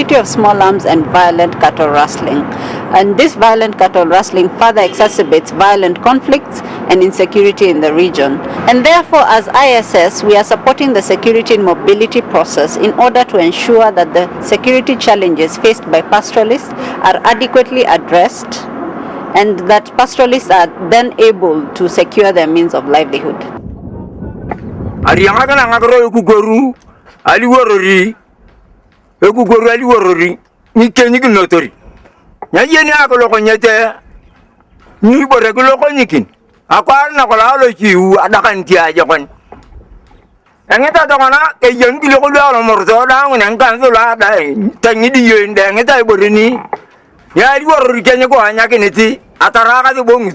insecurity of small arms and violent cattle rustling. And this violent cattle rustling further exacerbates violent conflicts and insecurity in the region. And therefore, as ISS, we are supporting the security and mobility process in order to ensure that the security challenges faced by pastoralists are adequately addressed and that pastoralists are then able to secure their means of livelihood. Nyajeni akoloko nyete ni bore koloko nyikin akwar na kolalo chiu adakan tiaje kon engeta dogona ke yengi lo lo morto da ngun kan so la da tanyi di yende engeta bore ni ya li woro kenye ko anya keneti ataraka de bongu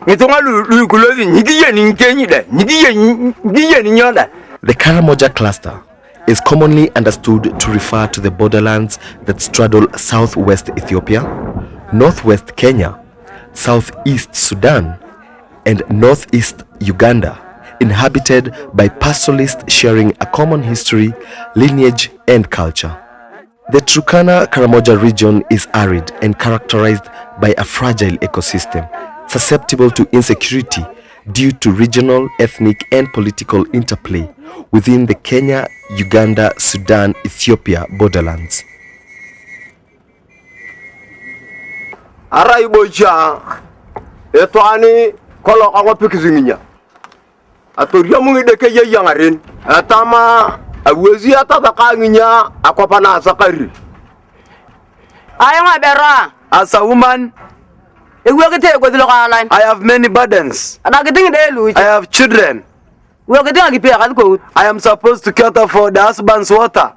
mitunga lu kulozi nyigiyeni kenyi de nyigiyeni nyoda. The Karamoja cluster is commonly understood to refer to the borderlands that straddle southwest Ethiopia, northwest Kenya, southeast Sudan, and northeast Uganda, inhabited by pastoralists sharing a common history, lineage, and culture. The Turkana-Karamoja region is arid and characterized by a fragile ecosystem, susceptible to insecurity due to regional, ethnic, and political interplay within the Kenya, Uganda, Sudan, Ethiopia borderlands. Araibocha etwani kolo kawa pikizinginya atoria mungi deke yangarin atama awezi ataka nginya akopana sakari ayanga bera as a woman I have many burdens. I have children. I am supposed to cater for the husband's water.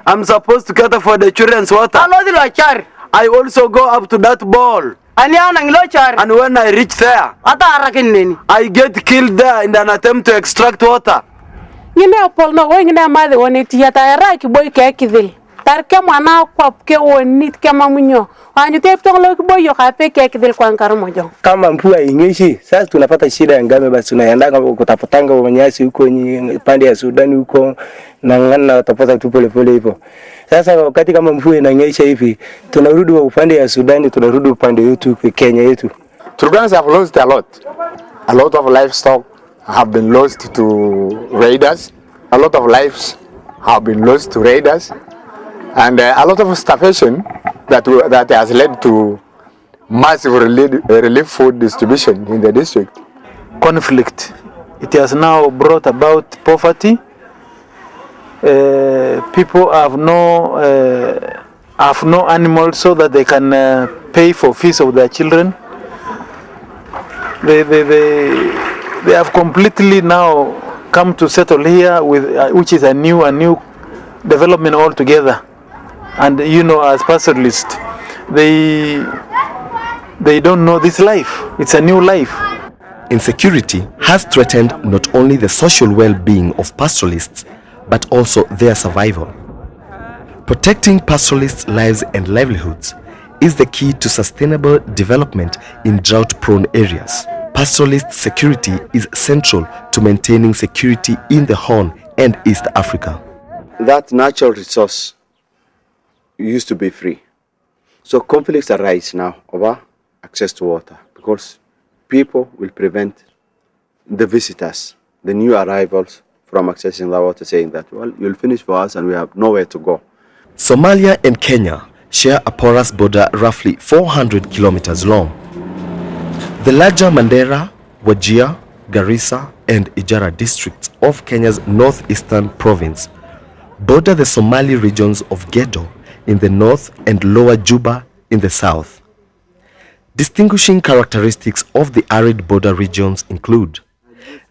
I'm supposed to cater for the children's water. I also go up to that ball. And when I reach there, I get killed there in an attempt to extract water. Tarke mwana kwa wonit kama munyo anjute ptonglo kiboyo kape kidil kwa Karamoja. Kama mvua inyeshi sasa tunapata shida ya ngame, basi tunaenda kutapotanga wanyasi huko pande ya Sudan huko na ngana tutapata tu pole pole hivyo. Sasa wakati kama mvua inanyesha hivi tunarudi upande ya Sudan, tunarudi upande yetu Kenya yetu. Turkans have lost a lot. A lot of livestock have been lost to raiders. A lot of lives have been lost to raiders. And a lot of starvation that has led to massive relief food distribution in the district. Conflict. It has now brought about poverty. People have no animals so that they can pay for fees of their children. They have completely now come to settle here, which is a new development altogether. And as pastoralists, they don't know this life. It's a new life. Insecurity has threatened not only the social well-being of pastoralists, but also their survival. Protecting pastoralists' lives and livelihoods is the key to sustainable development in drought-prone areas. Pastoralist security is central to maintaining security in the Horn and East Africa. That natural resource used to be free. So conflicts arise now over access to water because people will prevent the visitors, the new arrivals, from accessing the water, saying that, well, you'll finish for us and we have nowhere to go. Somalia and Kenya share a porous border roughly 400 kilometers long. The larger Mandera, Wajir, Garissa, and Ijara districts of Kenya's northeastern province border the Somali regions of Gedo in the north and Lower Juba in the south. Distinguishing characteristics of the arid border regions include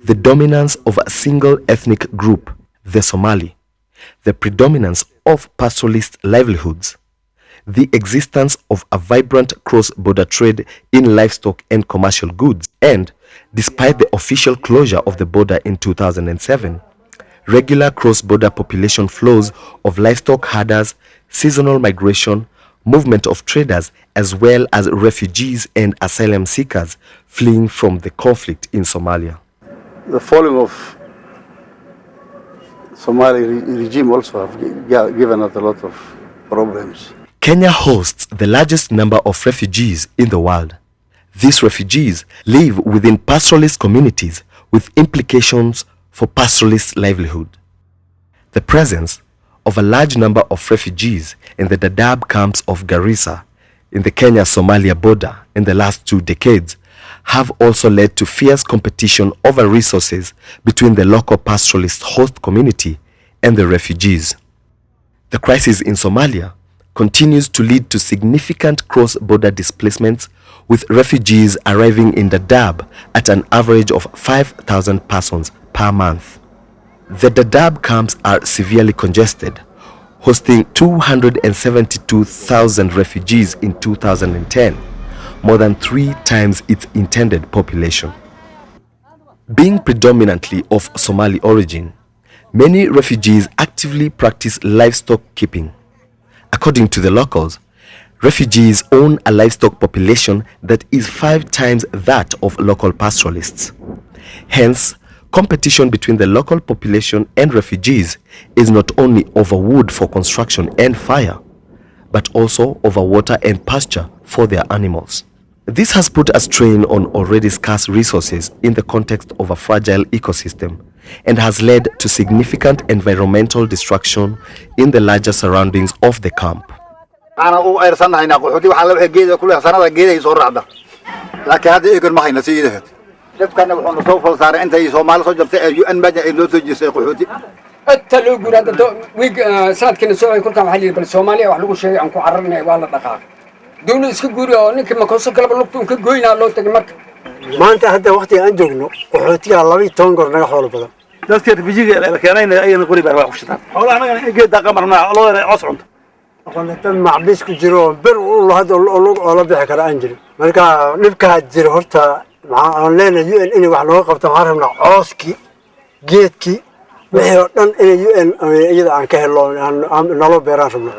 the dominance of a single ethnic group, the Somali, the predominance of pastoralist livelihoods, the existence of a vibrant cross-border trade in livestock and commercial goods, and, despite the official closure of the border in 2007, regular cross-border population flows of livestock herders, seasonal migration, movement of traders, as well as refugees and asylum seekers fleeing from the conflict in Somalia. The falling of Somali regime also have given us a lot of problems. Kenya hosts the largest number of refugees in the world. These refugees live within pastoralist communities with implications for pastoralist livelihood. The presence of a large number of refugees in the Dadaab camps of Garissa in the Kenya-Somalia border in the last 2 decades have also led to fierce competition over resources between the local pastoralist host community and the refugees. The crisis in Somalia continues to lead to significant cross-border displacements, with refugees arriving in Dadaab at an average of 5,000 persons per month. The Dadaab camps are severely congested, hosting 272,000 refugees in 2010, more than 3 times its intended population. Being predominantly of Somali origin, many refugees actively practice livestock keeping. According to the locals, refugees own a livestock population that is 5 times that of local pastoralists. Hence, competition between the local population and refugees is not only over wood for construction and fire, but also over water and pasture for their animals. This has put a strain on already scarce resources in the context of a fragile ecosystem and has led to significant environmental destruction in the larger surroundings of the camp. أنا أرسلنا هنا قحطي وحلا جيدة كلها سنة جيدة يصور عدا لكن هذا يقول ما هي نسيده شوف كان بحنا صوف صار أنت يسومال صجب تأجي أن بدأ إنه تجي قحطي التلو يقول هذا ويج سنة كنا سوي كل كم حليل بالسومالية وحلو شيء عنكو عررنا والله دقائق دون إسكجوري أو نك ما كوسك كلا بلوكتون كجوينا لو تجمعك ما أنت هذا وقت أنجونا قحطي الله بيتونغر نجحوا بدل ناس كده بيجي لكن أي نقولي بروح وشتان والله أنا جيت قمرنا الله عصرنا أقول مع بيسك جيرو بر والله هذا الله بيحكي على أنجلي مركا نبكي هالجيرو هرتا مع لنا يو إن إني وحنا وقفت معهم عاسكي جيتكي وحنا إن يو إن إذا عن كهلون عن نلو بيرانهم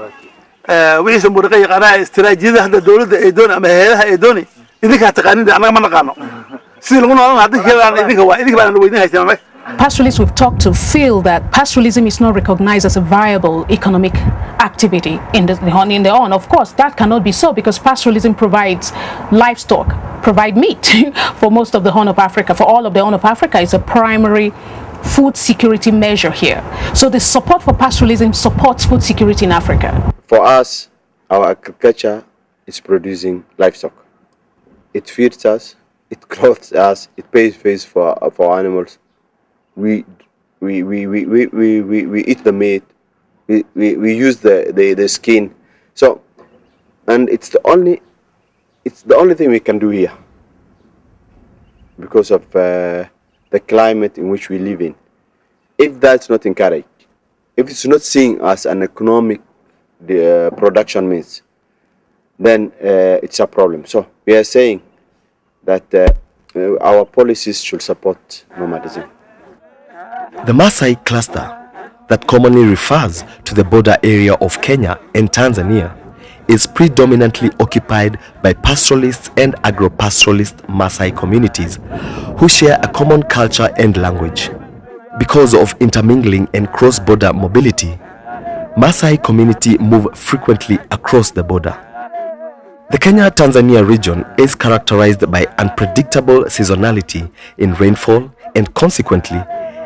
ويش مرقي قناة استراتيجية هذا الدولة إيدون أما هي إيدوني إذا كانت تقارن أنا ما نقارنه سيلقون هذا كذا إذا هو إذا كان نويدين هيسمع Pastoralists we've talked to feel that pastoralism is not recognized as a viable economic activity in the Horn. Of course, that cannot be so because pastoralism provides livestock, provide meat for most of the Horn of Africa. For all of the Horn of Africa, it's a primary food security measure here. So the support for pastoralism supports food security in Africa. For us, our agriculture is producing livestock. It feeds us, it clothes us, it pays for animals. We eat the meat, we use the skin, so, and it's the only thing we can do here because of the climate in which we live in. If that's not encouraged, if it's not seen as an economic production means, then it's a problem. So we are saying that our policies should support nomadism. The Maasai cluster, that commonly refers to the border area of Kenya and Tanzania, is predominantly occupied by pastoralists and agro-pastoralist Maasai communities who share a common culture and language. Because of intermingling and cross-border mobility, Maasai community move frequently across the border. The Kenya-Tanzania region is characterized by unpredictable seasonality in rainfall and consequently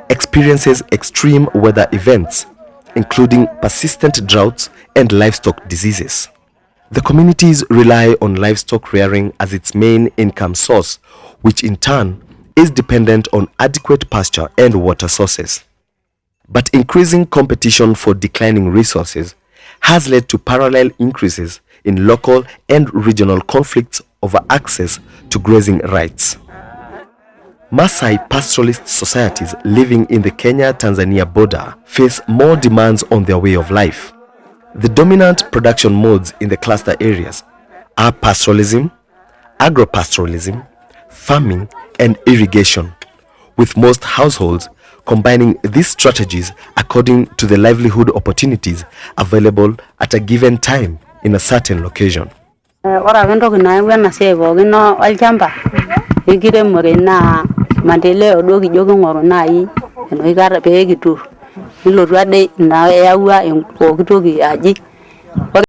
experiences extreme weather events, including persistent droughts and livestock diseases. The communities rely on livestock rearing as its main income source, which in turn is dependent on adequate pasture and water sources. But increasing competition for declining resources has led to parallel increases in local and regional conflicts over access to grazing rights. Maasai pastoralist societies living in the Kenya-Tanzania border face more demands on their way of life. The dominant production modes in the cluster areas are pastoralism, agro-pastoralism, farming, and irrigation, with most households combining these strategies according to the livelihood opportunities available at a given time in a certain location. Maendeleo dogo kidogo ngoro nai eno ikara pe kitu ilo tuade na yaua okitoki aji